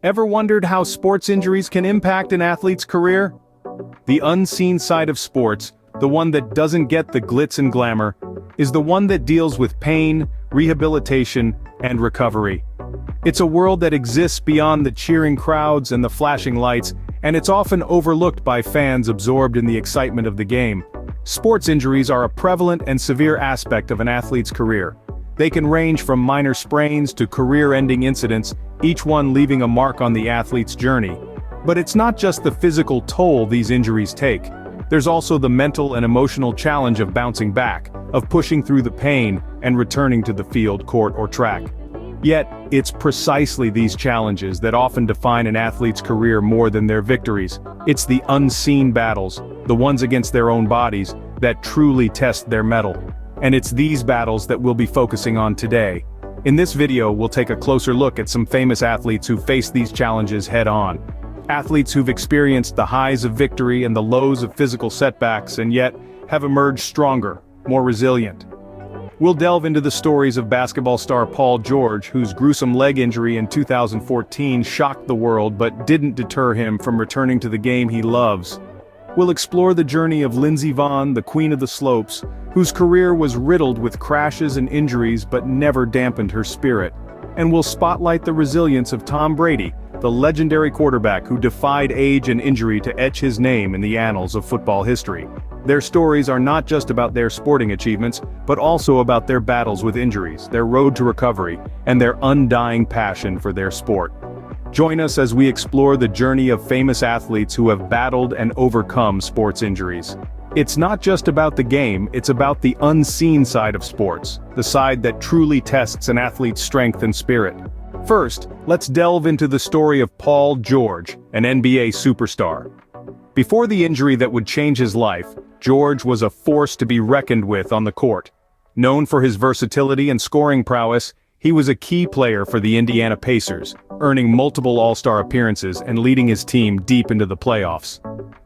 Ever wondered how sports injuries can impact an athlete's career? The unseen side of sports, the one that doesn't get the glitz and glamour, is the one that deals with pain, rehabilitation, and recovery. It's a world that exists beyond the cheering crowds and the flashing lights, and it's often overlooked by fans absorbed in the excitement of the game. Sports injuries are a prevalent and severe aspect of an athlete's career. They can range from minor sprains to career-ending incidents, each one leaving a mark on the athlete's journey. But it's not just the physical toll these injuries take. There's also the mental and emotional challenge of bouncing back, of pushing through the pain, and returning to the field, court, or track. Yet, it's precisely these challenges that often define an athlete's career more than their victories. It's the unseen battles, the ones against their own bodies, that truly test their mettle. And it's these battles that we'll be focusing on today. In this video, we'll take a closer look at some famous athletes who face these challenges head-on. Athletes who've experienced the highs of victory and the lows of physical setbacks and yet have emerged stronger, more resilient. We'll delve into the stories of basketball star Paul George, whose gruesome leg injury in 2014 shocked the world but didn't deter him from returning to the game he loves. We'll explore the journey of Lindsey Vonn, the queen of the slopes, whose career was riddled with crashes and injuries but never dampened her spirit. And we'll spotlight the resilience of Tom Brady, the legendary quarterback who defied age and injury to etch his name in the annals of football history. Their stories are not just about their sporting achievements, but also about their battles with injuries, their road to recovery, and their undying passion for their sport. Join us as we explore the journey of famous athletes who have battled and overcome sports injuries. It's not just about the game, it's about the unseen side of sports, the side that truly tests an athlete's strength and spirit. First, let's delve into the story of Paul George, an NBA superstar. Before the injury that would change his life, George was a force to be reckoned with on the court. Known for his versatility and scoring prowess, he was a key player for the Indiana Pacers, earning multiple All-Star appearances and leading his team deep into the playoffs.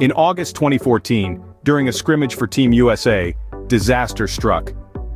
In August 2014, during a scrimmage for Team USA, disaster struck.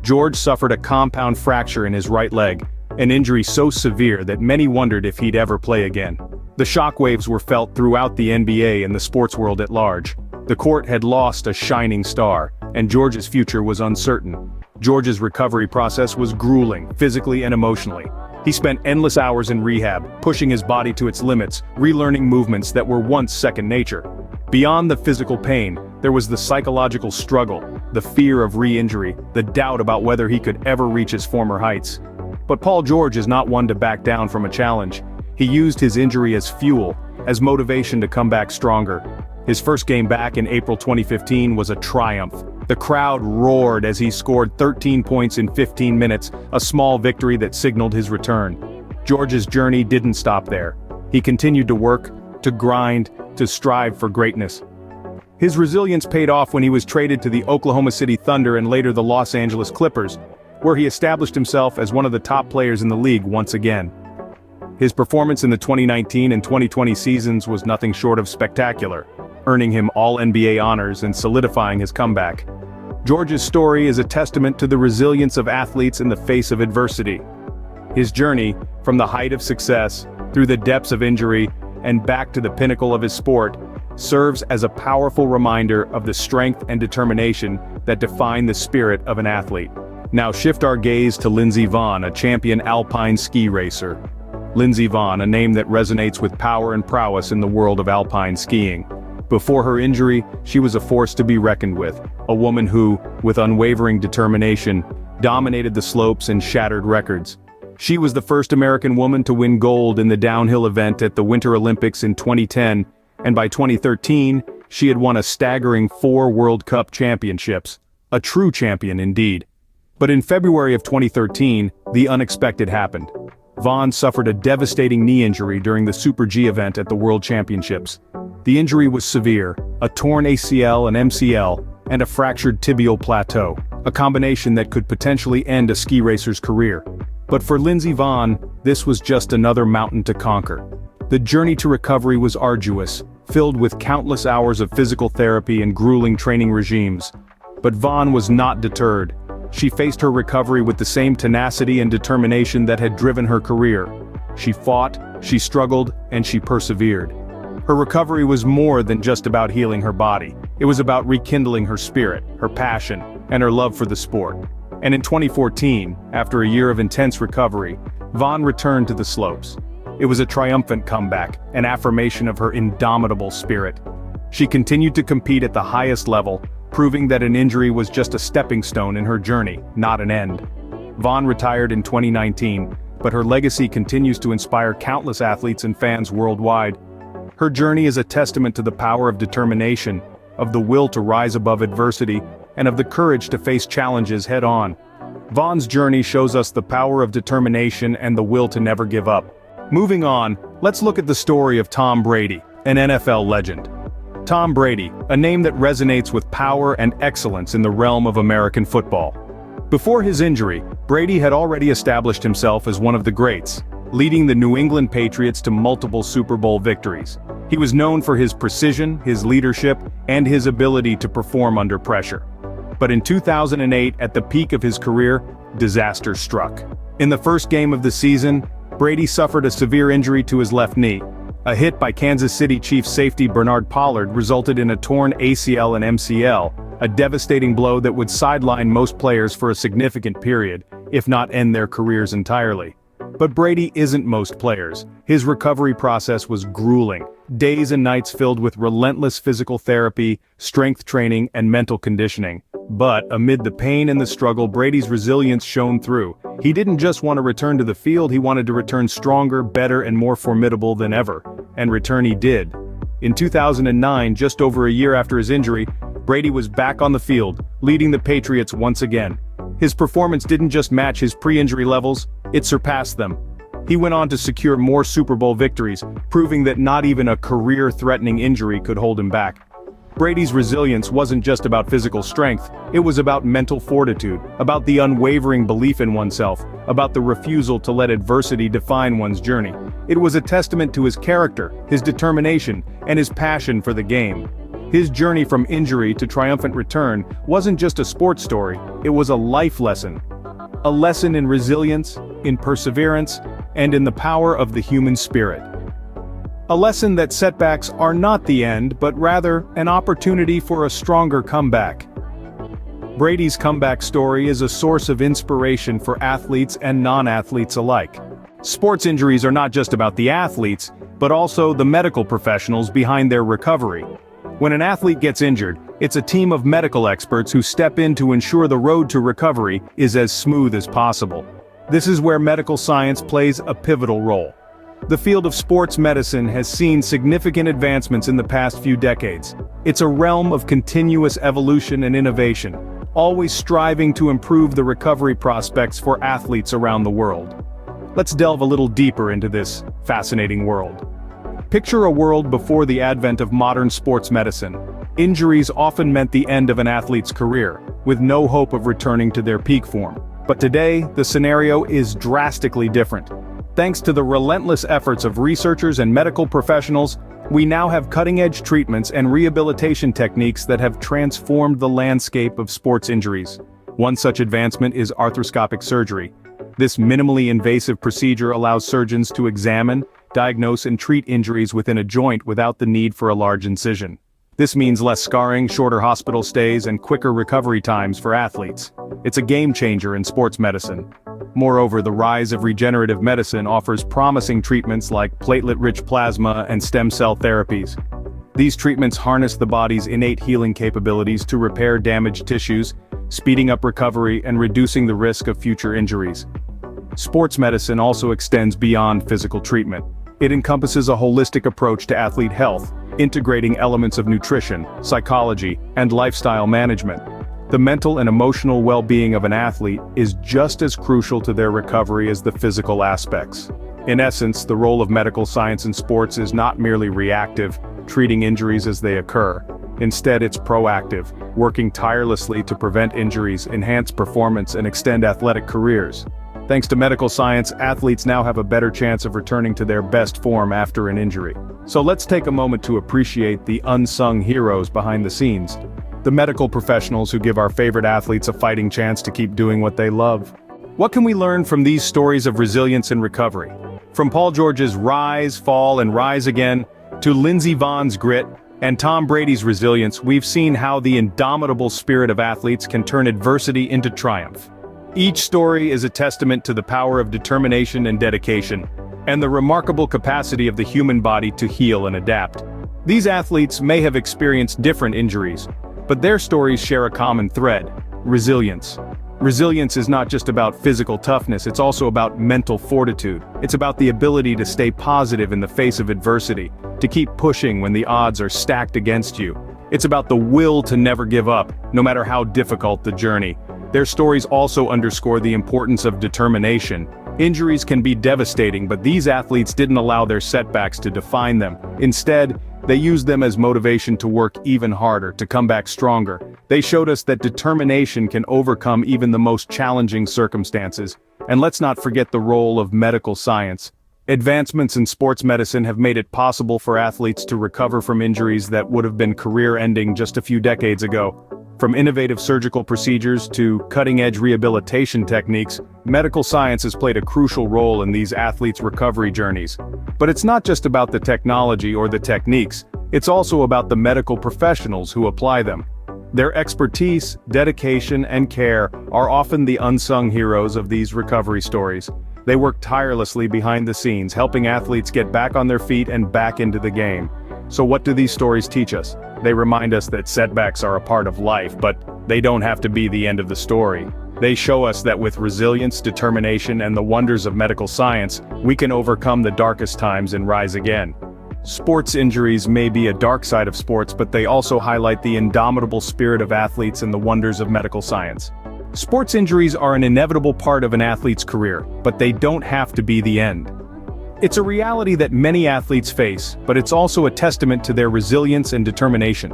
George suffered a compound fracture in his right leg, an injury so severe that many wondered if he'd ever play again. The shockwaves were felt throughout the NBA and the sports world at large. The court had lost a shining star, and George's future was uncertain. George's recovery process was grueling, physically and emotionally. He spent endless hours in rehab, pushing his body to its limits, relearning movements that were once second nature. Beyond the physical pain, there was the psychological struggle, the fear of re-injury, the doubt about whether he could ever reach his former heights. But Paul George is not one to back down from a challenge. He used his injury as fuel, as motivation to come back stronger. His first game back in April 2015 was a triumph. The crowd roared as he scored 13 points in 15 minutes, a small victory that signaled his return. George's journey didn't stop there. He continued to work, to grind, to strive for greatness. His resilience paid off when he was traded to the Oklahoma City Thunder and later the Los Angeles Clippers, where he established himself as one of the top players in the league once again. His performance in the 2019 and 2020 seasons was nothing short of spectacular, earning him All-NBA honors and solidifying his comeback. George's story is a testament to the resilience of athletes in the face of adversity. His journey, from the height of success, through the depths of injury, and back to the pinnacle of his sport, serves as a powerful reminder of the strength and determination that define the spirit of an athlete. Now shift our gaze to Lindsey Vonn, a champion alpine ski racer. Lindsey Vonn, a name that resonates with power and prowess in the world of alpine skiing. Before her injury, she was a force to be reckoned with, a woman who, with unwavering determination, dominated the slopes and shattered records. She was the first American woman to win gold in the downhill event at the Winter Olympics in 2010, and by 2013, she had won a staggering 4 World Cup championships. A true champion indeed. But in February of 2013, the unexpected happened. Vonn suffered a devastating knee injury during the Super G event at the World Championships. The injury was severe, a torn ACL and MCL, and a fractured tibial plateau, a combination that could potentially end a ski racer's career. But for Lindsey Vonn, this was just another mountain to conquer. The journey to recovery was arduous, filled with countless hours of physical therapy and grueling training regimes. But Vonn was not deterred. She faced her recovery with the same tenacity and determination that had driven her career. She fought, she struggled, and she persevered. Her recovery was more than just about healing her body. It was about rekindling her spirit, her passion, and her love for the sport. And in 2014, after a year of intense recovery, Vaughn returned to the slopes. It was a triumphant comeback, an affirmation of her indomitable spirit. She continued to compete at the highest level, proving that an injury was just a stepping stone in her journey, not an end. Vaughn retired in 2019, but her legacy continues to inspire countless athletes and fans worldwide. Her journey is a testament to the power of determination, of the will to rise above adversity, and of the courage to face challenges head-on. Vaughn's journey shows us the power of determination and the will to never give up. Moving on, let's look at the story of Tom Brady, an NFL legend. Tom Brady, a name that resonates with power and excellence in the realm of American football. Before his injury, Brady had already established himself as one of the greats, leading the New England Patriots to multiple Super Bowl victories. He was known for his precision, his leadership, and his ability to perform under pressure. But in 2008, at the peak of his career, disaster struck. In the first game of the season, Brady suffered a severe injury to his left knee. A hit by Kansas City Chiefs safety Bernard Pollard resulted in a torn ACL and MCL, a devastating blow that would sideline most players for a significant period, if not end their careers entirely. But Brady isn't most players. His recovery process was grueling, days and nights filled with relentless physical therapy, strength training, and mental conditioning. But amid the pain and the struggle, Brady's resilience shone through. He didn't just want to return to the field, he wanted to return stronger, better, and more formidable than ever. And return he did. In 2009, just over a year after his injury, Brady was back on the field, leading the Patriots once again. His performance didn't just match his pre-injury levels, it surpassed them. He went on to secure more Super Bowl victories, proving that not even a career-threatening injury could hold him back. Brady's resilience wasn't just about physical strength, it was about mental fortitude, about the unwavering belief in oneself, about the refusal to let adversity define one's journey. It was a testament to his character, his determination, and his passion for the game. His journey from injury to triumphant return wasn't just a sports story, it was a life lesson. A lesson in resilience, in perseverance, and in the power of the human spirit. A lesson that setbacks are not the end, but rather an opportunity for a stronger comeback. Brady's comeback story is a source of inspiration for athletes and non-athletes alike. Sports injuries are not just about the athletes, but also the medical professionals behind their recovery. When an athlete gets injured, it's a team of medical experts who step in to ensure the road to recovery is as smooth as possible. This is where medical science plays a pivotal role. The field of sports medicine has seen significant advancements in the past few decades. It's a realm of continuous evolution and innovation, always striving to improve the recovery prospects for athletes around the world. Let's delve a little deeper into this fascinating world. Picture a world before the advent of modern sports medicine. Injuries often meant the end of an athlete's career, with no hope of returning to their peak form. But today, the scenario is drastically different. Thanks to the relentless efforts of researchers and medical professionals, we now have cutting-edge treatments and rehabilitation techniques that have transformed the landscape of sports injuries. One such advancement is arthroscopic surgery. This minimally invasive procedure allows surgeons to examine, diagnose, and treat injuries within a joint without the need for a large incision. This means less scarring, shorter hospital stays, and quicker recovery times for athletes. It's a game changer in sports medicine. Moreover, the rise of regenerative medicine offers promising treatments like platelet-rich plasma and stem cell therapies. These treatments harness the body's innate healing capabilities to repair damaged tissues, speeding up recovery and reducing the risk of future injuries. Sports medicine also extends beyond physical treatment. It encompasses a holistic approach to athlete health, integrating elements of nutrition, psychology, and lifestyle management. The mental and emotional well-being of an athlete is just as crucial to their recovery as the physical aspects. In essence, the role of medical science in sports is not merely reactive, treating injuries as they occur. Instead, it's proactive, working tirelessly to prevent injuries, enhance performance, and extend athletic careers. Thanks to medical science, athletes now have a better chance of returning to their best form after an injury. So let's take a moment to appreciate the unsung heroes behind the scenes. The medical professionals who give our favorite athletes a fighting chance to keep doing what they love. What can we learn from these stories of resilience and recovery? From Paul George's rise, fall, and rise again, to Lindsey Vohn's grit, and Tom Brady's resilience, we've seen how the indomitable spirit of athletes can turn adversity into triumph. Each story is a testament to the power of determination and dedication, and the remarkable capacity of the human body to heal and adapt. These athletes may have experienced different injuries, but their stories share a common thread: resilience. Resilience is not just about physical toughness, it's also about mental fortitude. It's about the ability to stay positive in the face of adversity, to keep pushing when the odds are stacked against you. It's about the will to never give up, no matter how difficult the journey. Their stories also underscore the importance of determination. Injuries can be devastating, but these athletes didn't allow their setbacks to define them. Instead, they used them as motivation to work even harder, to come back stronger. They showed us that determination can overcome even the most challenging circumstances. And let's not forget the role of medical science. Advancements in sports medicine have made it possible for athletes to recover from injuries that would have been career-ending just a few decades ago. From innovative surgical procedures to cutting-edge rehabilitation techniques, medical science has played a crucial role in these athletes' recovery journeys. But it's not just about the technology or the techniques, it's also about the medical professionals who apply them. Their expertise, dedication, and care are often the unsung heroes of these recovery stories. They work tirelessly behind the scenes, helping athletes get back on their feet and back into the game. So what do these stories teach us? They remind us that setbacks are a part of life, but they don't have to be the end of the story. They show us that with resilience, determination, and the wonders of medical science, we can overcome the darkest times and rise again. Sports injuries may be a dark side of sports, but they also highlight the indomitable spirit of athletes and the wonders of medical science. Sports injuries are an inevitable part of an athlete's career, but they don't have to be the end. It's a reality that many athletes face, but it's also a testament to their resilience and determination.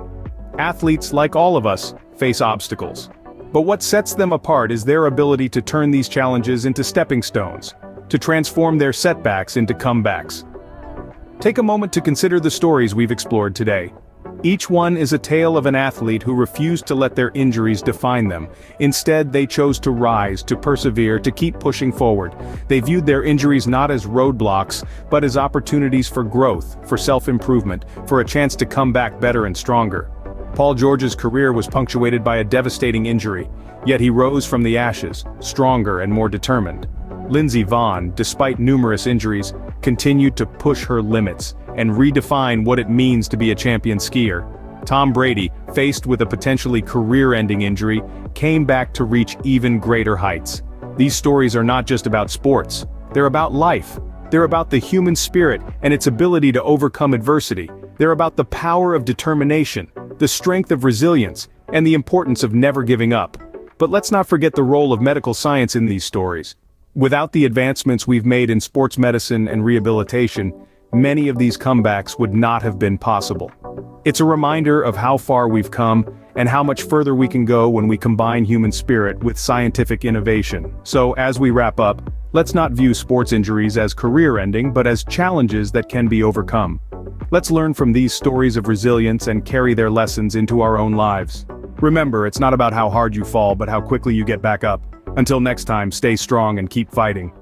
Athletes, like all of us, face obstacles. But what sets them apart is their ability to turn these challenges into stepping stones, to transform their setbacks into comebacks. Take a moment to consider the stories we've explored today. Each one is a tale of an athlete who refused to let their injuries define them. Instead, they chose to rise, to persevere, to keep pushing forward. They viewed their injuries not as roadblocks, but as opportunities for growth, for self-improvement, for a chance to come back better and stronger. Paul George's career was punctuated by a devastating injury, yet he rose from the ashes, stronger and more determined. Lindsey Vonn, despite numerous injuries, continued to push her limits and redefine what it means to be a champion skier. Tom Brady, faced with a potentially career-ending injury, came back to reach even greater heights. These stories are not just about sports, they're about life. They're about the human spirit and its ability to overcome adversity. They're about the power of determination, the strength of resilience, and the importance of never giving up. But let's not forget the role of medical science in these stories. Without the advancements we've made in sports medicine and rehabilitation, many of these comebacks would not have been possible. It's a reminder of how far we've come and how much further we can go when we combine human spirit with scientific innovation. So as we wrap up, let's not view sports injuries as career-ending, but as challenges that can be overcome. Let's learn from these stories of resilience and carry their lessons into our own lives. Remember, it's not about how hard you fall, but how quickly you get back up. Until next time, stay strong and keep fighting.